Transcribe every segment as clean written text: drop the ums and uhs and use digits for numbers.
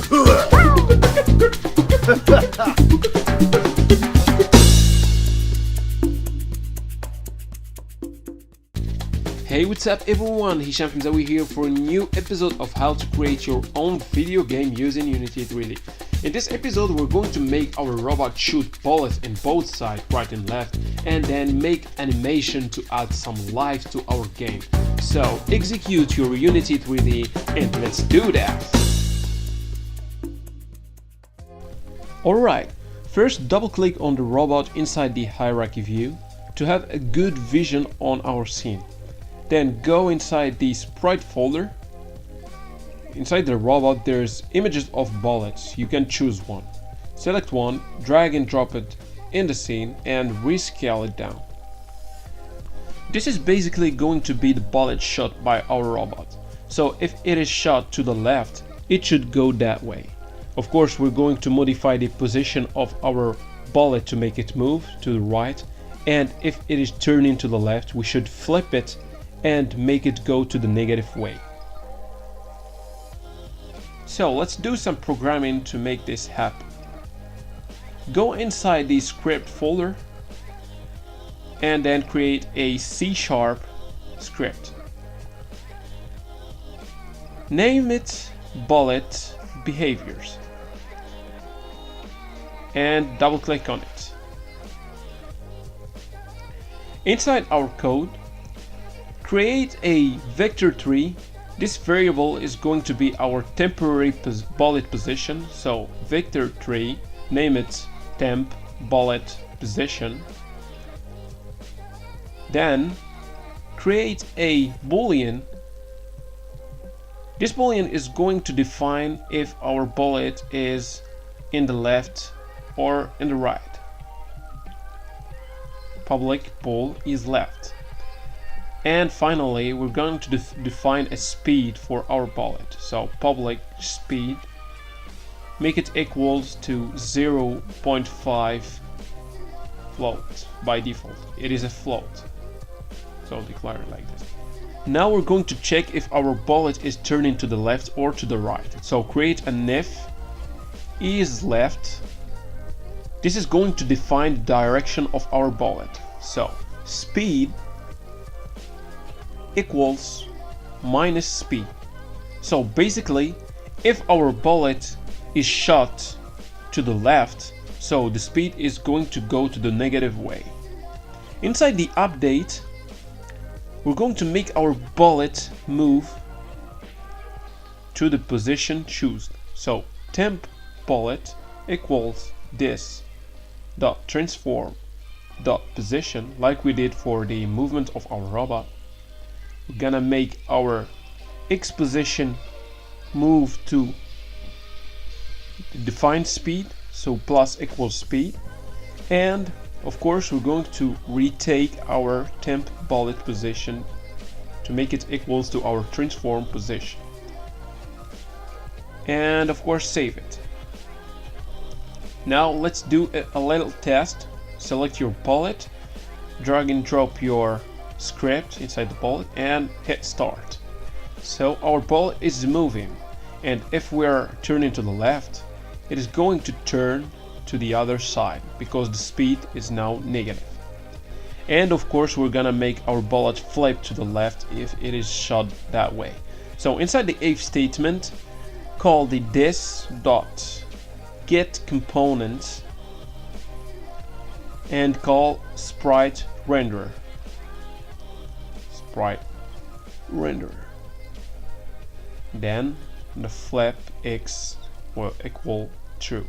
Hey, what's up everyone, Hicham HAMZAOUI here for a new episode of how to create your own video game using Unity3D. In this episode we're going to make our robot shoot bullets in both sides, right and left, and then make animation to add some life to our game. So execute your Unity3D and let's do that! Alright, first double click on the robot inside the hierarchy view to have a good vision on our scene. Then go inside the sprite folder. Inside the robot there's images of bullets. You can choose one. Select one, drag and drop it in the scene and rescale it down. This is basically going to be the bullet shot by our robot. So if it is shot to the left, it should go that way. Of course we're going to modify the position of our bullet to make it move to the right, and if it is turning to the left we should flip it and make it go to the negative way. So let's do some programming to make this happen. Go inside the script folder and then create a C# script. Name it bullet behaviors and double click on it. Inside our code create a vector tree. This variable is going to be our temporary bullet position. So vector tree, name it temp bullet position. Then create a boolean. This boolean is going to define if our bullet is in the left or in the right. Public bool is left. And finally we're going to define a speed for our bullet. So public speed, make it equals to 0.5 float. By default it is a float, so declare it like this. Now we're going to check if our bullet is turning to the left or to the right. So create an if is left. This is going to define the direction of our bullet. So speed equals minus speed. So basically if our bullet is shot to the left, so the speed is going to go to the negative way. Inside the update we're going to make our bullet move to the position chosen. So temp bullet equals this dot transform dot position, like we did for the movement of our robot. We're gonna make our X position move to the defined speed, so plus equals speed, and of course we're going to retake our temp bullet position to make it equals to our transform position, and of course save it. Now let's do a little test. Select your bullet, drag and drop your script inside the bullet and hit start. So our bullet is moving, and if we're turning to the left it is going to turn to the other side because the speed is now negative. And of course we're gonna make our bullet flip to the left if it is shot that way. So inside the if statement call the this dot get component and call sprite renderer. Renderer. Then the flip x will equal true.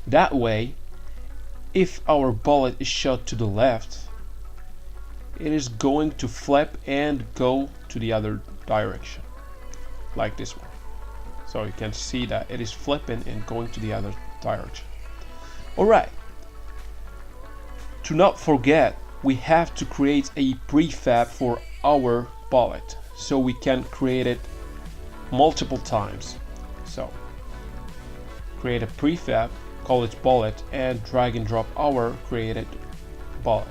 That way, if our bullet is shot to the left, it is going to flip and go to the other direction, like this one. So you can see that it is flipping and going to the other direction. Alright. To not forget, we have to create a prefab for our bullet so we can create it multiple times. So create a prefab, call it bullet, and drag and drop our created bullet.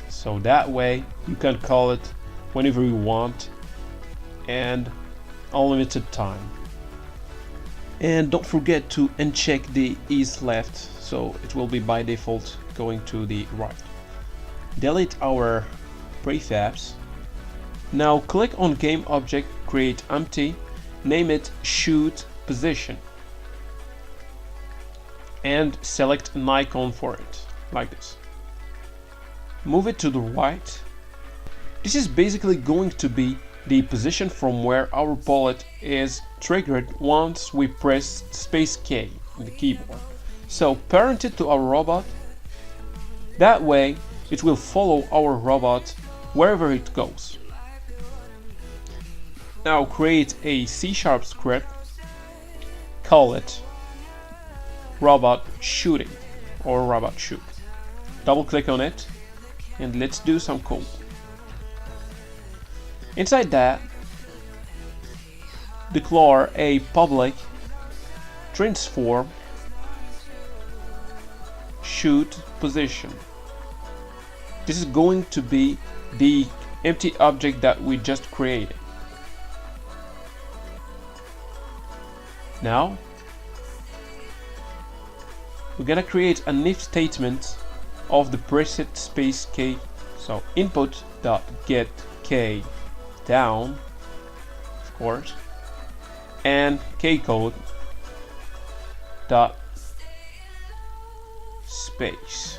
So that way you can call it whenever you want and unlimited time. And don't forget to uncheck the is left, so it will be by default going to the right. Delete our prefabs. Now click on game object, create empty, name it shoot position, and select an icon for it, like this. Move it to the right. This is basically going to be the position from where our bullet is triggered once we press space K on the keyboard. So parent it to our robot. That way it will follow our robot wherever it goes. Now create a C# script, call it robot shooting or robot shoot. Double click on it and let's do some code. Inside that, declare a public transform shoot position. This is going to be the empty object that we just created. Now we're gonna create an if statement of the preset space K. So input.get K down, of course, and kcode dot space.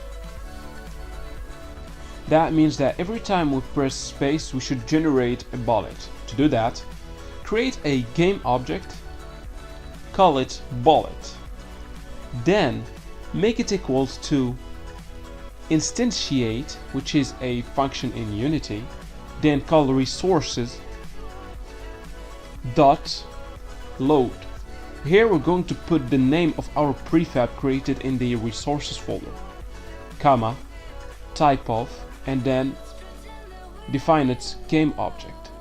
That means that every time we press space we should generate a bullet. To do that, create a game object, call it bullet, then make it equals to instantiate, which is a function in Unity, then call resources dot load. Here we're going to put the name of our prefab created in the resources folder, comma, type of, and then define its game object.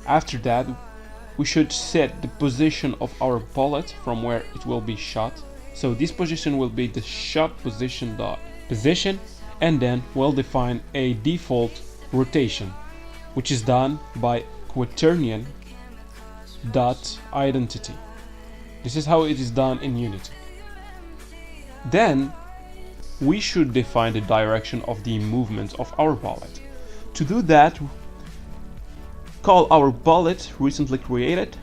After that we should set the position of our bullet from where it will be shot. So this position will be the shot position dot position, and then we'll define a default rotation, which is done by quaternion dot identity. This is how it is done in Unity. Then we should define the direction of the movement of our bullet. To do that, call our bullet recently created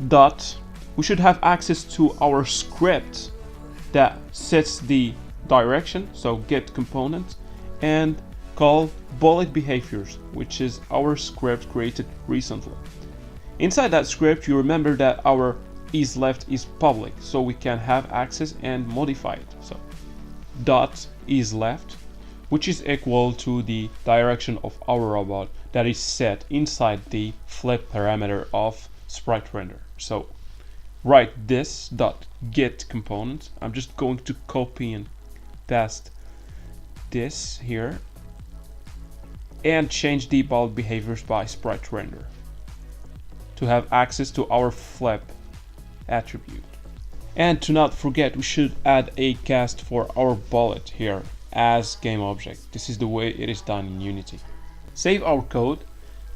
dot. We should have access to our script that sets the direction, so get component, and call bullet behaviors, which is our script created recently. Inside that script, you remember that our is left is public, so we can have access and modify it. So dot is left, which is equal to the direction of our robot that is set inside the flip parameter of sprite render. So write this dot get component. I'm just going to copy and paste this here and change the bullet behaviors by sprite render to have access to our flip attribute. And to not forget, we should add a cast for our bullet here as game object. This is the way it is done in Unity. Save our code,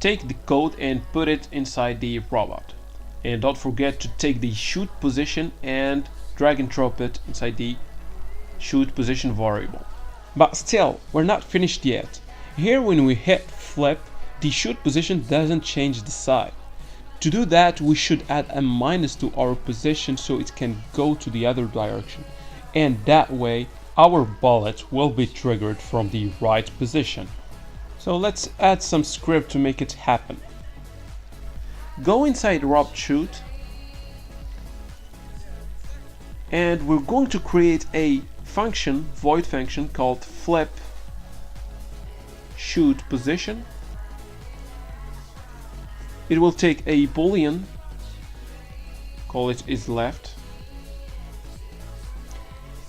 take the code and put it inside the robot. And don't forget to take the shoot position and drag and drop it inside the shoot position variable. But still, we're not finished yet. Here when we hit flip, the shoot position doesn't change the side. To do that, we should add a minus to our position so it can go to the other direction. And that way, our bullet will be triggered from the right position. So let's add some script to make it happen. Go inside robot shoot, and we're going to create a function, void function called flip shoot position. It will take a boolean, call it is left,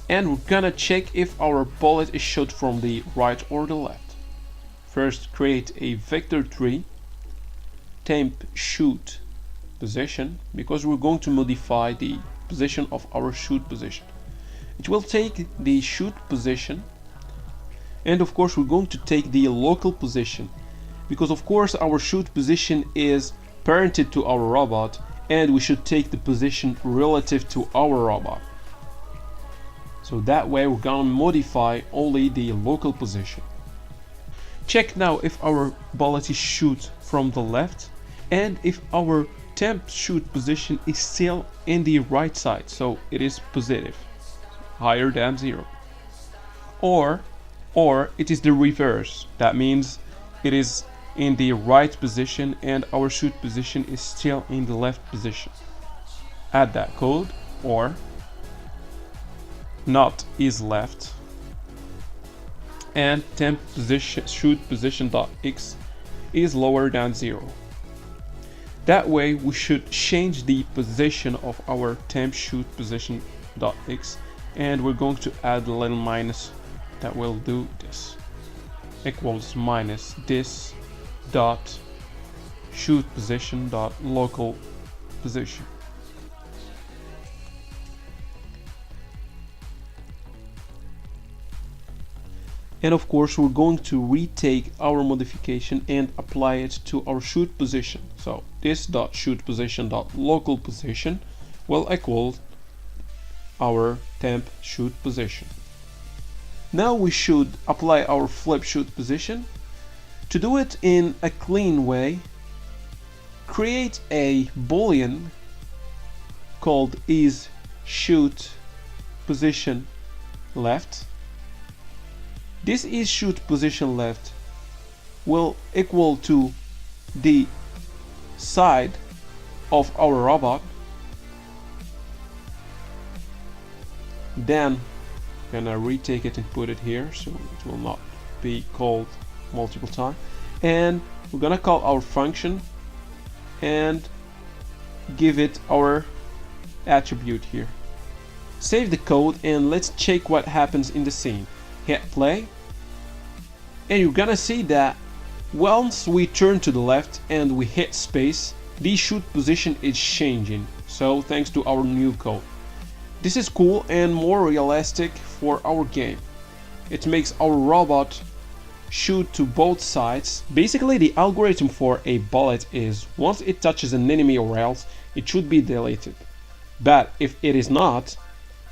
and we're gonna check if our bullet is shot from the right or the left. First, create a vector tree, temp shoot position, because we're going to modify the position of our shoot position. It will take the shoot position, and of course we're going to take the local position, because of course our shoot position is parented to our robot and we should take the position relative to our robot. So that way we're gonna modify only the local position. Check now if our bullet is shoot from the left and if our temp shoot position is still in the right side, so it is positive, higher than 0. Or it is the reverse. That means it is in the right position and our shoot position is still in the left position. Add that code. Or not is left and temp position shoot position dot x is lower than 0. That way we should change the position of our temp shoot position dot x, and we're going to add a little minus that will do this, equals minus this dot shoot position dot local position. And of course we're going to retake our modification and apply it to our shoot position. So this dot shoot position dot local position will equal our temp shoot position. Now we should apply our flip shoot position. To do it in a clean way, create a boolean called is shoot position left. This is shoot position left will equal to the side of our robot. Then I'm gonna retake it and put it here so it will not be called multiple times. And we're gonna call our function and give it our attribute here. Save the code and let's check what happens in the scene. Hit play, and you're gonna see that once we turn to the left and we hit space, the shoot position is changing. So thanks to our new code. This is cool and more realistic for our game. It makes our robot shoot to both sides. Basically the algorithm for a bullet is once it touches an enemy or else it should be deleted. But if it is not,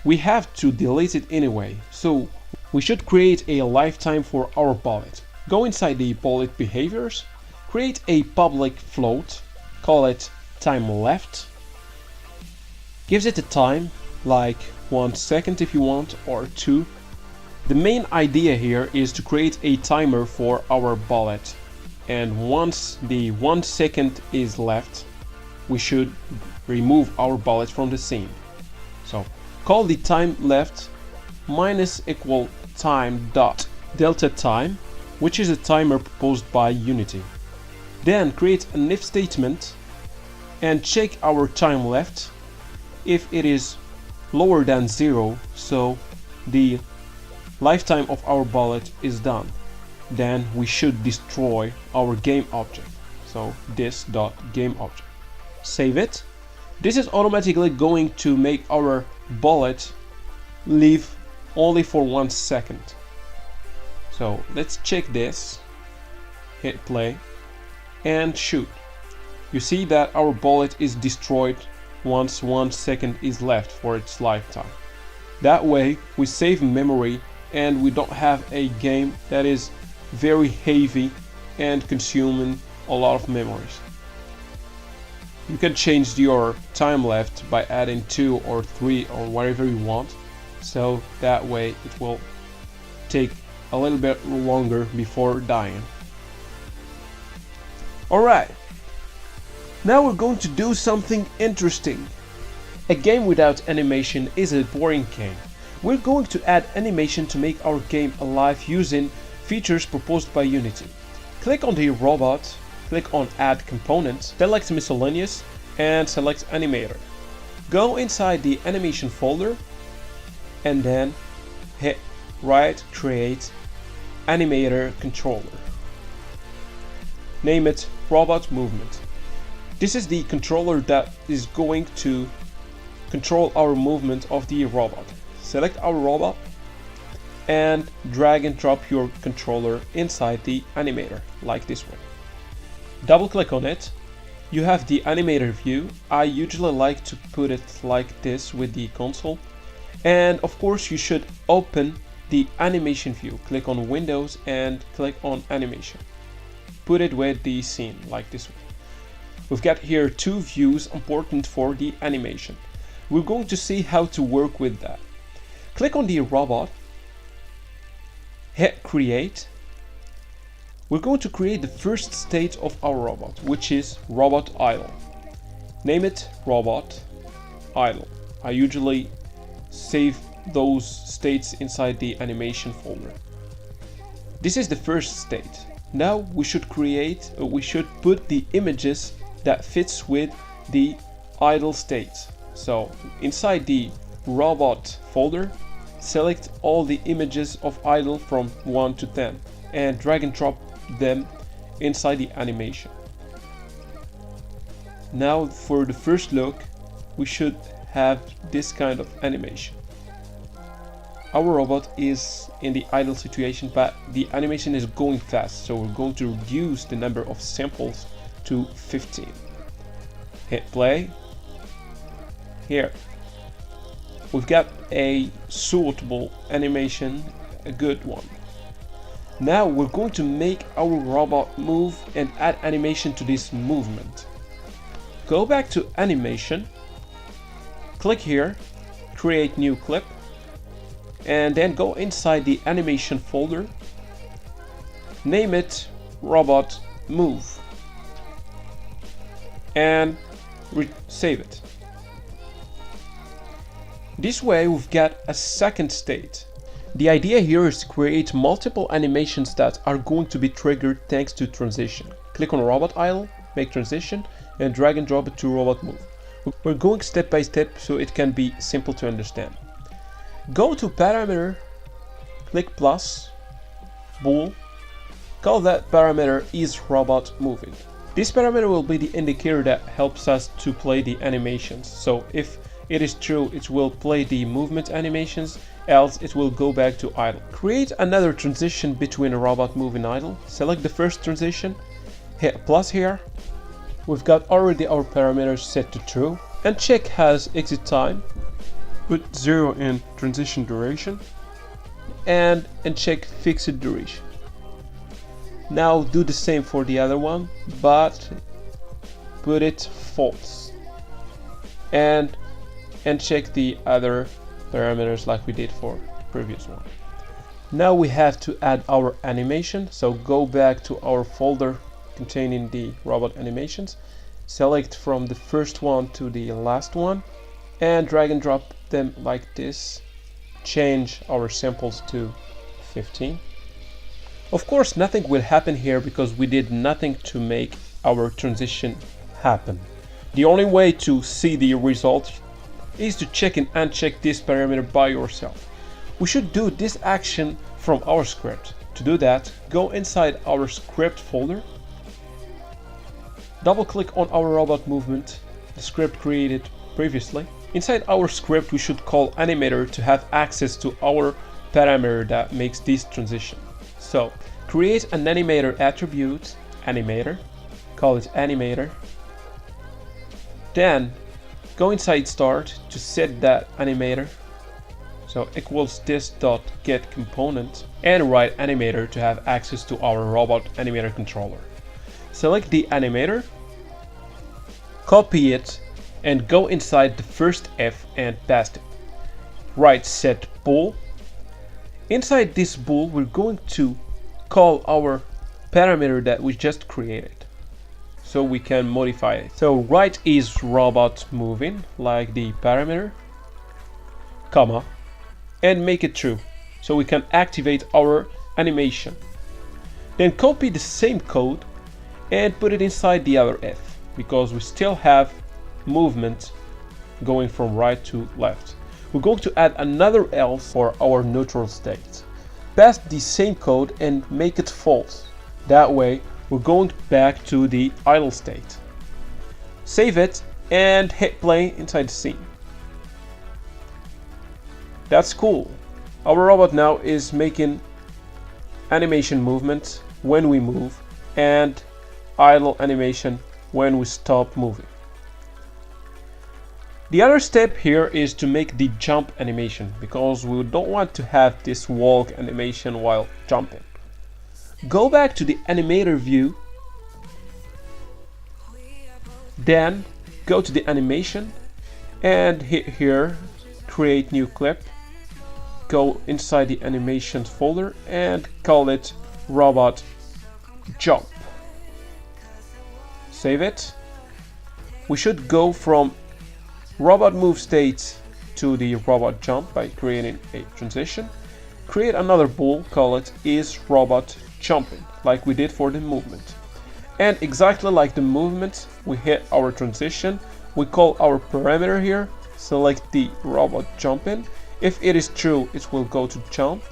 we have to delete it anyway. So we should create a lifetime for our bullet. Go inside the bullet behaviors, create a public float, call it time left, gives it a time like 1 second if you want, or 2. The main idea here is to create a timer for our bullet, and once the 1 second is left, we should remove our bullet from the scene. So call the time left minus equal time dot delta time, which is a timer proposed by Unity. Then create an if statement and check our time left if it is lower than 0, so the lifetime of our bullet is done. Then we should destroy our game object, so this dot game object. Save it. This is automatically going to make our bullet live only for 1 second. So let's check this, hit play and shoot. You see that our bullet is destroyed once 1 second is left for its lifetime. That way we save memory and we don't have a game that is very heavy and consuming a lot of memories. You can change your time left by adding 2 or 3 or whatever you want, so that way it will take a little bit longer before dying. Alright, now we're going to do something interesting. A game without animation is a boring game. We're going to add animation to make our game alive using features proposed by Unity. Click on the robot, click on Add Component, select Miscellaneous and select Animator. Go inside the animation folder and then hit right Create Animator Controller. Name it Robot Movement. This is the controller that is going to control our movement of the robot. Select our robot and drag and drop your controller inside the animator, like this one. Double click on it you have the animator view. I usually like to put it like this with the console. And of course you should open the animation view. Click on Windows and click on Animation. Put it with the scene like this one. We've got here two views important for the animation. We're going to see how to work with that. Click on the robot, hit create. We're going to create the first state of our robot, which is robot idle. Name it robot idle. I usually save those states inside the animation folder. This is the first state. Now we should put the images that fits with the idle state. So inside the robot folder, select all the images of idle from 1 to 10 and drag and drop them inside the animation. Now for the first look, we should have this kind of animation. Our robot is in the idle situation, but the animation is going fast, so we're going to reduce the number of samples to 15. Hit play. Here we've got a suitable animation, a good one. Now we're going to make our robot move and add animation to this movement. Go back to animation, click here, create new clip, and then go inside the animation folder, name it robot move, and save it. This way we've got a second state. The idea here is to create multiple animations that are going to be triggered thanks to transition. Click on robot idle, make transition, and drag and drop it to robot move. We're going step by step so it can be simple to understand. Go to parameter, click plus, bool, call that parameter is robot moving. This parameter will be the indicator that helps us to play the animations. So if it is true, it will play the movement animations, else it will go back to idle. Create another transition between a robot move and idle. Select the first transition, hit plus here. We've got already our parameters set to true, and check has exit time. Put 0 in transition duration, and check fixed duration. Now do the same for the other one, but put it false, and check the other parameters like we did for previous one. Now we have to add our animation, so go back to our folder containing the robot animations, select from the first one to the last one, and drag and drop them like this. Change our samples to 15. Of course nothing will happen here because we did nothing to make our transition happen. The only way to see the result is to check and uncheck this parameter by yourself. We should do this action from our script. To do that, go inside our script folder, double click on our robot movement, the script created previously. Inside our script we should call animator to have access to our parameter that makes this transition. So create an animator attribute, animator, call it animator, then go inside start to set that animator, so equals this dot get component, and write animator to have access to our robot animator controller. Select the animator, copy it, and go inside the first F and paste it. Write set bool. Inside this bool we're going to call our parameter that we just created, so we can modify it. So write is robot moving like the parameter, comma, and make it true so we can activate our animation. Then copy the same code and put it inside the other F, because we still have movement going from right to left. We're going to add another else for our neutral state. Pass the same code and make it false. That way we're going back to the idle state. Save it and hit play inside the scene. That's cool. Our robot now is making animation movement when we move and idle animation when we stop moving. The other step here is to make the jump animation, because we don't want to have this walk animation while jumping. Go back to the animator view, then go to the animation and hit here, create new clip, go inside the animations folder and call it robot jump. Save it. We should go from robot move state to the robot jump by creating a transition. Create another bool, call it is robot jumping, like we did for the movement. And exactly like the movement, we hit our transition, we call our parameter here, select the robot jumping. If it is true, it will go to jump,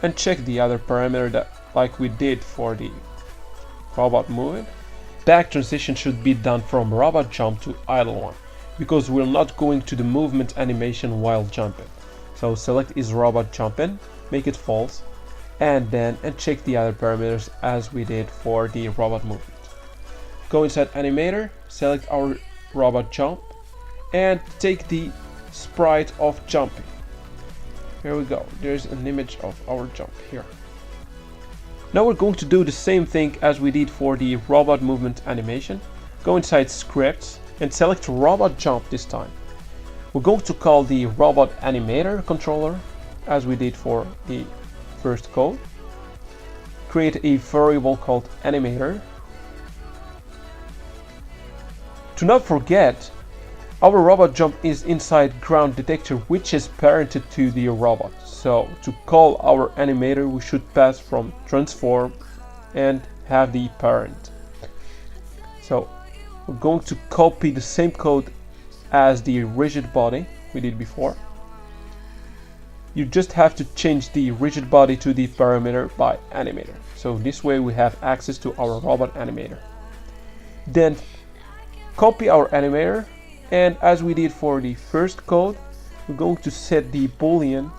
and check the other parameter that like we did for the robot moving. Back transition should be done from robot jump to idle one, because we're not going to the movement animation while jumping. So select is robot jumping, make it false, and check the other parameters as we did for the robot movement. Go inside animator, select our robot jump, and take the sprite of jumping. Here we go, there's an image of our jump here. Now we're going to do the same thing as we did for the robot movement animation. Go inside scripts and select robot jump this time. We're going to call the robot animator controller as we did for the first code. Create a variable called animator. To not forget, our robot jump is inside ground detector, which is parented to the robot. So to call our animator, we should pass from transform and have the parent. So we're going to copy the same code as the rigid body we did before. You just have to change the rigid body to the parameter by animator. So this way we have access to our robot animator. Then copy our animator, and as we did for the first code, we're going to set the boolean,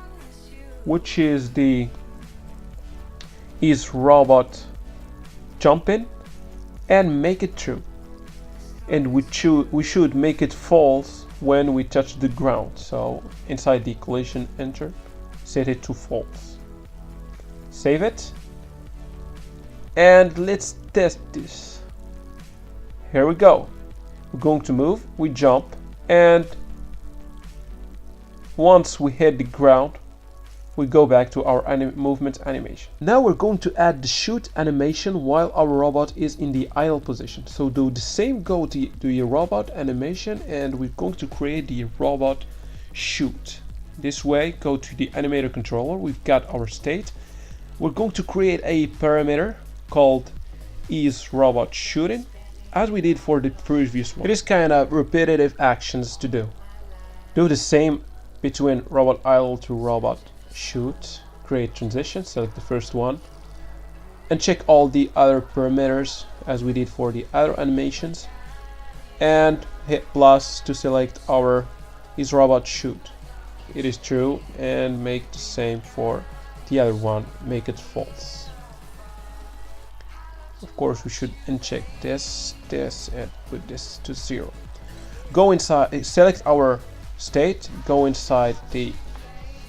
which is the is robot jumping, and make it true. And we should make it false when we touch the ground. So inside the collision enter, set it to false. Save it. And let's test this. Here we go. We're going to move, we jump, and once we hit the ground, we go back to our movement animation. Now we're going to add the shoot animation while our robot is in the idle position. So do the same, go to your robot animation, and we're going to create the robot shoot. This way, go to the animator controller, we've got our state. We're going to create a parameter called is robot shooting, as we did for the previous one. It is kind of repetitive actions to do. Do the same between robot idle to robot shoot. Create transition, select the first one, and check all the other parameters as we did for the other animations, and hit plus to select our is robot shoot. It is true, and make the same for the other one, make it false. Of course, we should uncheck this, and put this to 0. Go inside, select our state, go inside the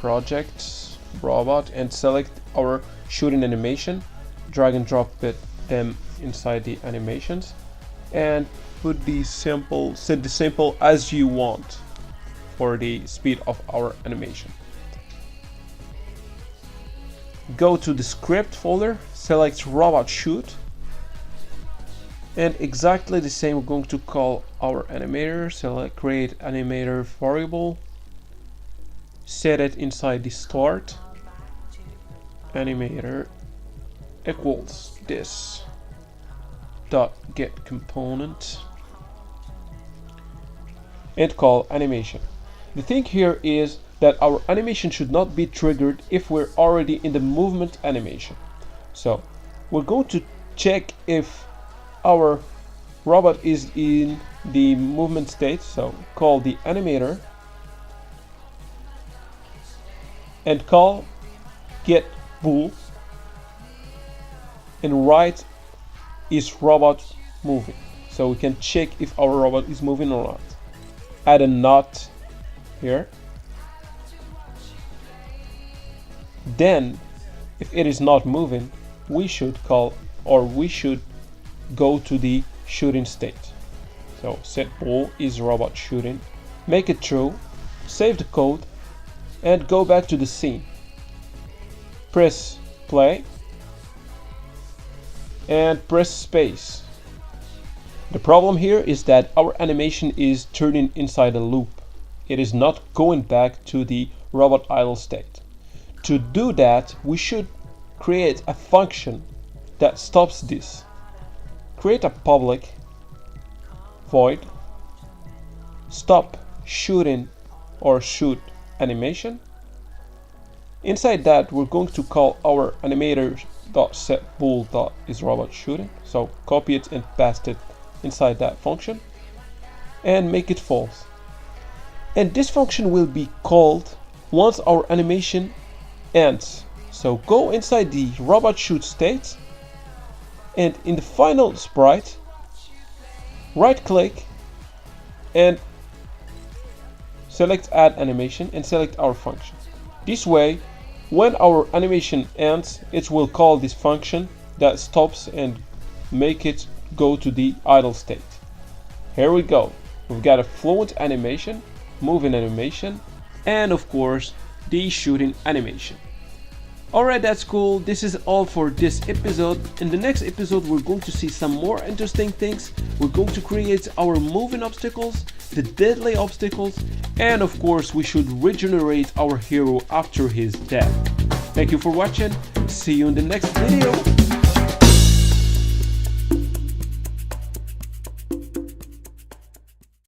project robot and select our shooting animation, drag and drop them inside the animations, and put the simple, set the simple as you want for the speed of our animation. Go to the script folder, select robot shoot, and exactly the same, we're going to call our animator, select create animator variable, set it inside the start, animator equals this dot get component, and call animation. The thing here is that our animation should not be triggered if we're already in the movement animation. So we're going to check if our robot is in the movement state, so call the animator and call get bool and write is robot moving. So so we can check if our robot is moving or not. Add a knot here. Then if it is not moving, we should go to the shooting state. So set ball is robot shooting, make it true, save the code, and go back to the scene. Press play and press space. The problem here is that our animation is turning inside a loop. It is not going back to the robot idle state. To do that, we should create a function that stops this. Create a public void stop shooting or shoot animation. Inside that, we're going to call our animator.setBool.isRobotShooting. So copy it and paste it inside that function and make it false. And this function will be called once our animation ends. So go inside the robot shoot state, and in the final sprite, right click and select add animation and select our function. This way, when our animation ends, it will call this function that stops and make it go to the idle state. Here we go. We've got a fluent animation, moving animation, and of course the shooting animation. Alright, that's cool. This is all for this episode. In the next episode, we're going to see some more interesting things. We're going to create our moving obstacles, the deadly obstacles, and of course we should regenerate our hero after his death. Thank you for watching. See you in the next video.